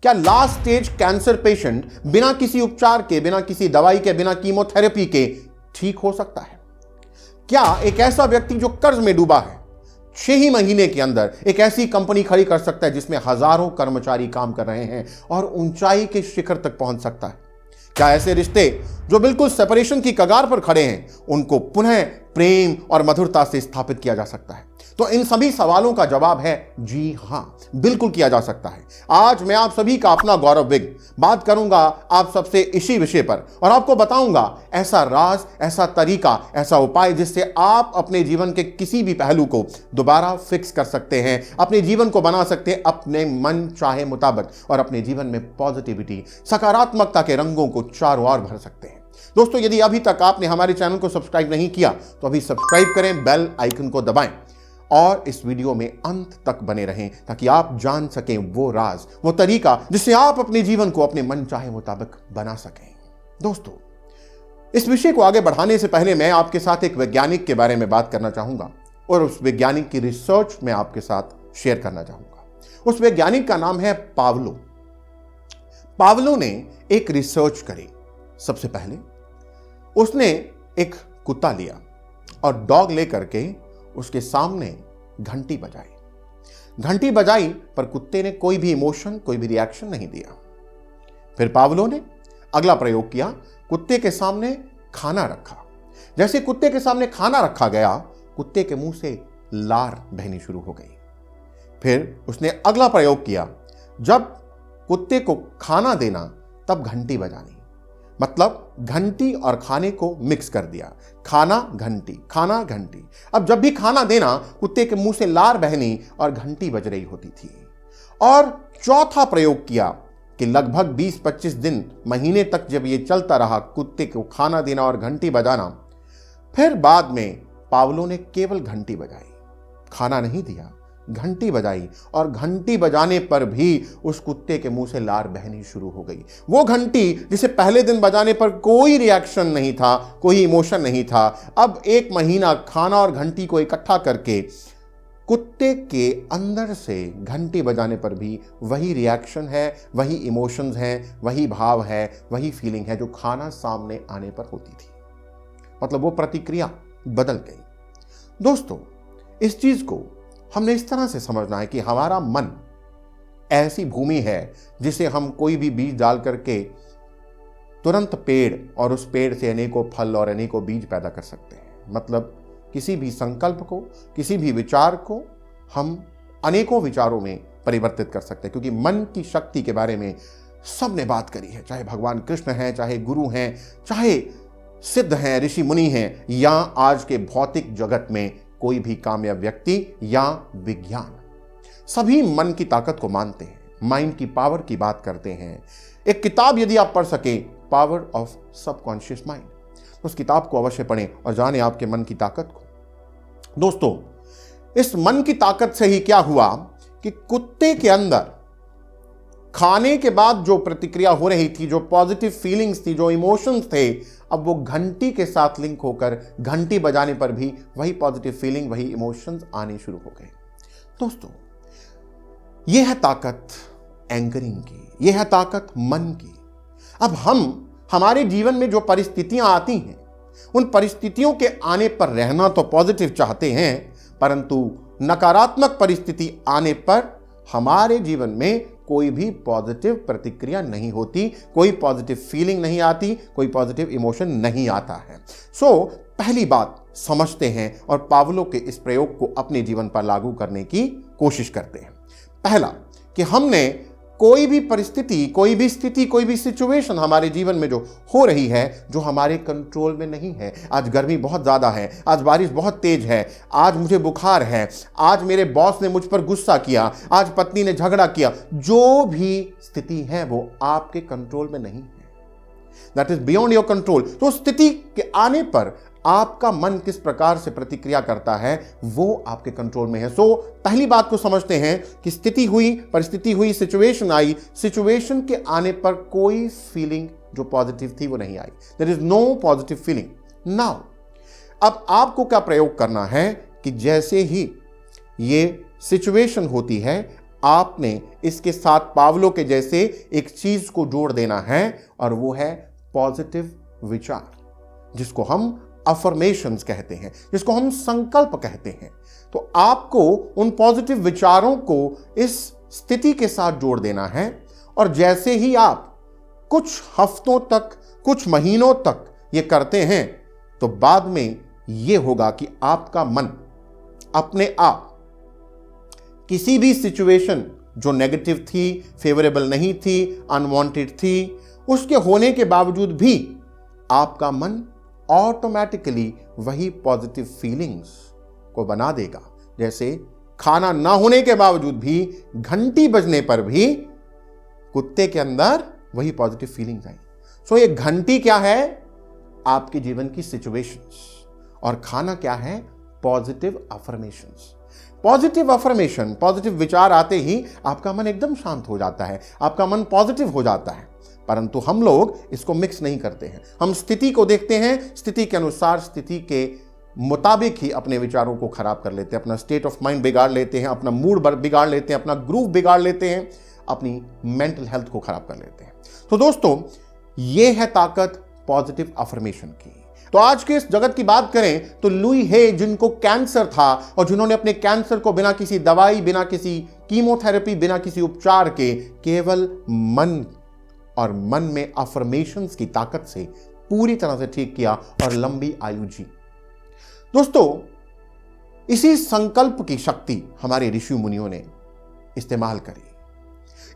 क्या last stage cancer patient बिना किसी उपचार के, बिना किसी दवाई के, बिना कीमोथेरेपी के ठीक हो सकता है? क्या एक ऐसा व्यक्ति जो कर्ज में डूबा है 6 ही महीने के अंदर एक ऐसी कंपनी खड़ी कर सकता है जिसमें हजारों कर्मचारी काम कर रहे हैं और ऊंचाई के शिखर तक पहुंच सकता है? क्या ऐसे रिश्ते जो बिल्कुल सेपरेशन की कगार पर खड़े हैं उनको पुनः प्रेम और मधुरता से स्थापित किया जा सकता है? तो इन सभी सवालों का जवाब है जी हां, बिल्कुल किया जा सकता है। आज मैं आप सभी का अपना गौरव विग बात करूंगा आप सबसे इसी विषय पर और आपको बताऊंगा ऐसा राज, ऐसा तरीका, ऐसा उपाय जिससे आप अपने जीवन के किसी भी पहलू को दोबारा फिक्स कर सकते हैं, अपने जीवन को बना सकते हैं अपने मन चाहे मुताबिक और अपने जीवन में पॉजिटिविटी, सकारात्मकता के रंगों को चारों ओर भर सकते हैं। दोस्तों, यदि अभी तक आपने हमारे चैनल को सब्सक्राइब नहीं किया तो अभी सब्सक्राइब करें, बेल आइकन को दबाएं और इस वीडियो में अंत तक बने रहें ताकि आप जान सकें वो राज, वो तरीका जिससे आप अपने जीवन को अपने मन चाहे मुताबिक बना सकें। दोस्तों, इस विषय को आगे बढ़ाने से पहले मैं आपके साथ एक वैज्ञानिक के बारे में बात करना चाहूंगा और उस वैज्ञानिक की रिसर्च में आपके साथ शेयर करना चाहूंगा। उस वैज्ञानिक का नाम है पावलो। पावलो ने एक रिसर्च करी। सबसे पहले उसने एक कुत्ता लिया और डॉग लेकर के उसके सामने घंटी बजाई। घंटी बजाई पर कुत्ते ने कोई भी इमोशन, कोई भी रिएक्शन नहीं दिया। फिर पावलो ने अगला प्रयोग किया, कुत्ते के सामने खाना रखा। जैसे कुत्ते के सामने खाना रखा गया, कुत्ते के मुंह से लार बहनी शुरू हो गई। फिर उसने अगला प्रयोग किया, जब कुत्ते को खाना देना तब घंटी बजानी, मतलब घंटी और खाने को मिक्स कर दिया, खाना घंटी, खाना घंटी। अब जब भी खाना देना कुत्ते के मुंह से लार बहनी और घंटी बज रही होती थी। और चौथा प्रयोग किया कि लगभग 20-25 दिन, महीने तक जब ये चलता रहा, कुत्ते को खाना देना और घंटी बजाना, फिर बाद में पावलो ने केवल घंटी बजाई, खाना नहीं दिया, घंटी बजाई और घंटी बजाने पर भी उस कुत्ते के मुंह से लार बहनी शुरू हो गई। वो घंटी जिसे पहले दिन बजाने पर कोई रिएक्शन नहीं था, कोई इमोशन नहीं था, अब 1 महीना खाना और घंटी को इकट्ठा करके कुत्ते के अंदर से घंटी बजाने पर भी वही रिएक्शन है, वही इमोशंस हैं, वही भाव है, वही फीलिंग है जो खाना सामने आने पर होती थी। मतलब वो प्रतिक्रिया बदल गई। दोस्तों, इस चीज को हमने इस तरह से समझना है कि हमारा मन ऐसी भूमि है जिसे हम कोई भी बीज डाल करके तुरंत पेड़ और उस पेड़ से अनेकों फल और अनेकों बीज पैदा कर सकते हैं। मतलब किसी भी संकल्प को, किसी भी विचार को हम अनेकों विचारों में परिवर्तित कर सकते हैं, क्योंकि मन की शक्ति के बारे में सबने बात करी है, चाहे भगवान कृष्ण हैं, चाहे गुरु हैं, चाहे सिद्ध हैं, ऋषि मुनि हैं, या आज के भौतिक जगत में कोई भी कामयाब व्यक्ति या विज्ञान, सभी मन की ताकत को मानते हैं, माइंड की पावर की बात करते हैं। एक किताब यदि आप पढ़ सके, पावर ऑफ सबकॉन्शियस माइंड, उस किताब को अवश्य पढ़ें और जानें आपके मन की ताकत को। दोस्तों, इस मन की ताकत से ही क्या हुआ कि कुत्ते के अंदर खाने के बाद जो प्रतिक्रिया हो रही थी, जो पॉजिटिव फीलिंग्स थी, जो इमोशंस थे, अब वो घंटी के साथ लिंक होकर घंटी बजाने पर भी वही पॉजिटिव फीलिंग, वही इमोशंस आने शुरू हो गए। दोस्तों, यह है ताकत एंकरिंग की, यह है ताकत मन की। अब हम हमारे जीवन में जो परिस्थितियां आती हैं, उन परिस्थितियों के आने पर रहना तो पॉजिटिव चाहते हैं, परंतु नकारात्मक परिस्थिति आने पर हमारे जीवन में कोई भी पॉजिटिव प्रतिक्रिया नहीं होती, कोई पॉजिटिव फीलिंग नहीं आती, कोई पॉजिटिव इमोशन नहीं आता है। पहली बात समझते हैं और पावलो के इस प्रयोग को अपने जीवन पर लागू करने की कोशिश करते हैं। पहला कि हमने कोई भी परिस्थिति, कोई भी स्थिति, कोई भी सिचुएशन हमारे जीवन में जो हो रही है, जो हमारे कंट्रोल में नहीं है, आज गर्मी बहुत ज़्यादा है, आज बारिश बहुत तेज है, आज मुझे बुखार है, आज मेरे बॉस ने मुझ पर गुस्सा किया, आज पत्नी ने झगड़ा किया, जो भी स्थिति है वो आपके कंट्रोल में नहीं है, that is beyond your control. तो स्थिति के आने पर आपका मन किस प्रकार से प्रतिक्रिया करता है वो आपके कंट्रोल में है। पहली बात को समझते हैं कि स्थिति हुई, परिस्थिति हुई, सिचुएशन आई, सिचुएशन के आने पर कोई फीलिंग जो पॉजिटिव थी वो नहीं आई, there is no positive feeling. Now अब आपको क्या प्रयोग करना है कि जैसे ही ये सिचुएशन होती है, आपने इसके साथ पावलो के जैसे एक चीज को जोड़ देना है, और वो है पॉजिटिव विचार, जिसको हम अफर्मेशंस कहते हैं, जिसको हम संकल्प कहते हैं। तो आपको उन पॉजिटिव विचारों को इस स्थिति के साथ जोड़ देना है, और जैसे ही आप कुछ हफ्तों तक, कुछ महीनों तक ये करते हैं, तो बाद में ये होगा कि आपका मन अपने आप किसी भी सिचुएशन जो नेगेटिव थी, फेवरेबल नहीं थी, अनवांटेड थी, उसके होने के बावजूद भी आपका मन ऑटोमेटिकली वही पॉजिटिव फीलिंग्स को बना देगा। जैसे खाना ना होने के बावजूद भी, घंटी बजने पर भी कुत्ते के अंदर वही पॉजिटिव फीलिंग्स आई। सो ये घंटी क्या है? आपके जीवन की सिचुएशंस, और खाना क्या है? Positive affirmations. Positive affirmation, positive विचार आते ही आपका मन एकदम शांत हो जाता है, आपका मन पॉजिटिव हो जाता है। परंतु हम लोग इसको मिक्स नहीं करते हैं। हम स्थिति को देखते हैं, स्थिति के अनुसार, स्थिति के मुताबिक ही अपने विचारों को खराब कर लेते हैं, अपना स्टेट ऑफ माइंड बिगाड़ लेते हैं, अपना मूड बिगाड़ लेते हैं, अपना ग्रूव बिगाड़ लेते हैं, अपनी मेंटल हेल्थ को खराब कर लेते हैं। तो दोस्तों, ये है ताकत पॉजिटिव अफर्मेशन की। तो आज के इस जगत की बात करें तो लुई हे, जिनको कैंसर था और जिन्होंने अपने कैंसर को बिना किसी दवाई, बिना किसी कीमोथेरेपी, बिना किसी उपचार के केवल मन और मन में अफर्मेशंस की ताकत से पूरी तरह से ठीक किया और लंबी आयु जी। दोस्तों, इसी संकल्प की शक्ति हमारे ऋषि मुनियों ने इस्तेमाल करी।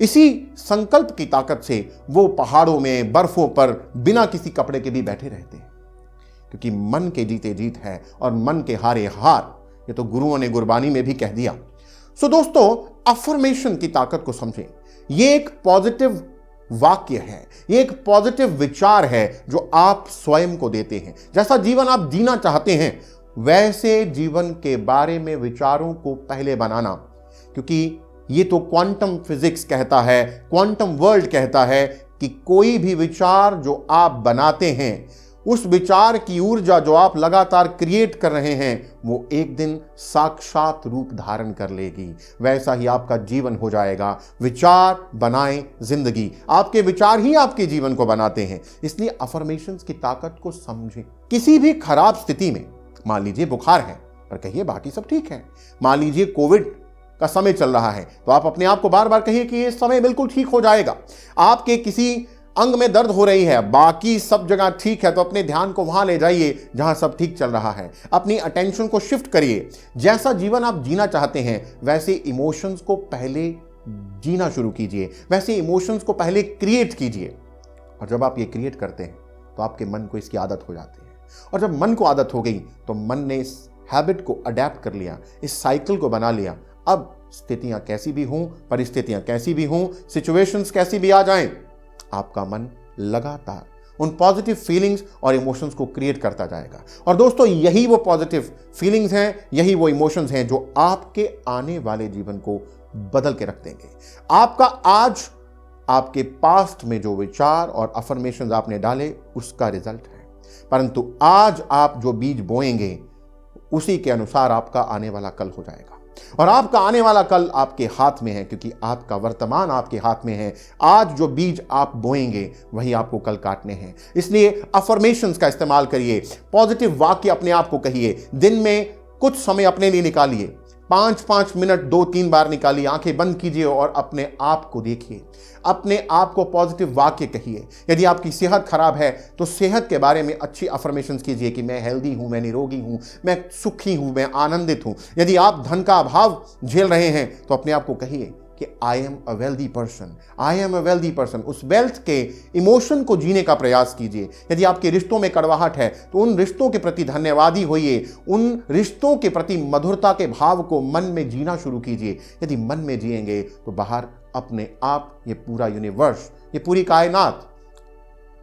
इसी संकल्प की ताकत से वो पहाड़ों में, बर्फों पर बिना किसी कपड़े के भी बैठे रहते हैं, क्योंकि मन के जीते जीत है और मन के हारे हार। ये तो गुरुओं ने गुरबानी में भी कह दिया। सो दोस्तों, अफर्मेशन की ताकत को समझें। ये एक पॉजिटिव वाक्य है, ये एक पॉजिटिव विचार है जो आप स्वयं को देते हैं। जैसा जीवन आप जीना चाहते हैं, वैसे जीवन के बारे में विचारों को पहले बनाना, क्योंकि ये तो क्वांटम फिजिक्स कहता है, क्वांटम वर्ल्ड कहता है कि कोई भी विचार जो आप बनाते हैं, उस विचार की ऊर्जा जो आप लगातार क्रिएट कर रहे हैं, वो एक दिन साक्षात रूप धारण कर लेगी। वैसा ही आपका जीवन हो जाएगा। विचार बनाएं जिंदगी। आपके विचार ही आपके जीवन को बनाते हैं। इसलिए अफर्मेशंस की ताकत को समझें। किसी भी खराब स्थिति में, मान लीजिए बुखार है पर कहिए बाकी सब ठीक है, मान लीजिए कोविड का समय चल रहा है, तो आप अपने आप को बार बार कहिए कि ये समय बिल्कुल ठीक हो जाएगा। आपके किसी अंग में दर्द हो रही है, बाकी सब जगह ठीक है, तो अपने ध्यान को वहां ले जाइए जहां सब ठीक चल रहा है। अपनी अटेंशन को शिफ्ट करिए। जैसा जीवन आप जीना चाहते हैं, वैसे इमोशंस को पहले जीना शुरू कीजिए, वैसे इमोशंस को पहले क्रिएट कीजिए। और जब आप ये क्रिएट करते हैं तो आपके मन को इसकी आदत हो जाती है, और जब मन को आदत हो गई तो मन ने इस हैबिट को अडेप्ट कर लिया, इस साइकिल को बना लिया। अब स्थितियां कैसी भी हों, परिस्थितियां कैसी भी हों, सिचुएशंस कैसी भी आ जाएं, आपका मन लगातार उन पॉजिटिव फीलिंग्स और इमोशंस को क्रिएट करता जाएगा। और दोस्तों, यही वो पॉजिटिव फीलिंग्स हैं, यही वो इमोशंस हैं जो आपके आने वाले जीवन को बदल के रख देंगे। आपका आज, आपके पास्ट में जो विचार और अफर्मेशंस आपने डाले, उसका रिजल्ट है। परंतु आज आप जो बीज बोएंगे, उसी के अनुसार आपका आने वाला कल हो जाएगा। और आपका आने वाला कल आपके हाथ में है, क्योंकि आपका वर्तमान आपके हाथ में है। आज जो बीज आप बोएंगे, वही आपको कल काटने हैं। इसलिए अफर्मेशंस का इस्तेमाल करिए। पॉजिटिव वाक्य अपने आप को कहिए। दिन में कुछ समय अपने लिए निकालिए, 5-5 मिनट 2-3 बार निकालिए, आंखें बंद कीजिए और अपने आप को देखिए। अपने आप को पॉजिटिव वाक्य कहिए। यदि आपकी सेहत खराब है तो सेहत के बारे में अच्छी अफर्मेशंस कीजिए कि मैं हेल्दी हूं, मैं निरोगी हूं, मैं सुखी हूं, मैं आनंदित हूं। यदि आप धन का अभाव झेल रहे हैं तो अपने आप को कहिए कि I am a wealthy person, I am a wealthy person. उस वेल्थ के इमोशन को जीने का प्रयास कीजिए। यदि आपके रिश्तों में कड़वाहट है तो उन रिश्तों के प्रति धन्यवादी होइए। उन रिश्तों के प्रति मधुरता के भाव को मन में जीना शुरू कीजिए। यदि मन में जिएंगे तो बाहर अपने आप ये पूरा यूनिवर्स, ये पूरी कायनात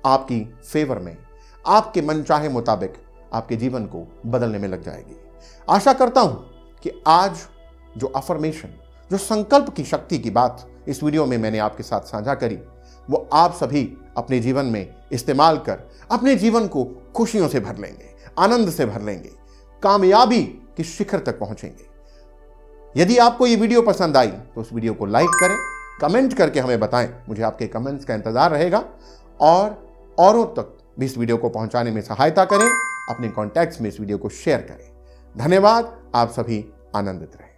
आपकी फेवर में, आपके मनचाहे मुताबिक आपके जीवन को बदलने में लग जाएगी। आशा करता हूं कि आज जो अफर्मेशन, जो संकल्प की शक्ति की बात इस वीडियो में मैंने आपके साथ साझा करी, वो आप सभी अपने जीवन में इस्तेमाल कर अपने जीवन को खुशियों से भर लेंगे, आनंद से भर लेंगे, कामयाबी के शिखर तक पहुंचेंगे। यदि आपको ये वीडियो पसंद आई तो उस वीडियो को लाइक करें, कमेंट करके हमें बताएं, मुझे आपके कमेंट्स का इंतजार रहेगा। और औरों तक भी इस वीडियो को पहुंचाने में सहायता करें, अपने कॉन्टैक्ट्स में इस वीडियो को शेयर करें। धन्यवाद। आप सभी आनंदित रहें।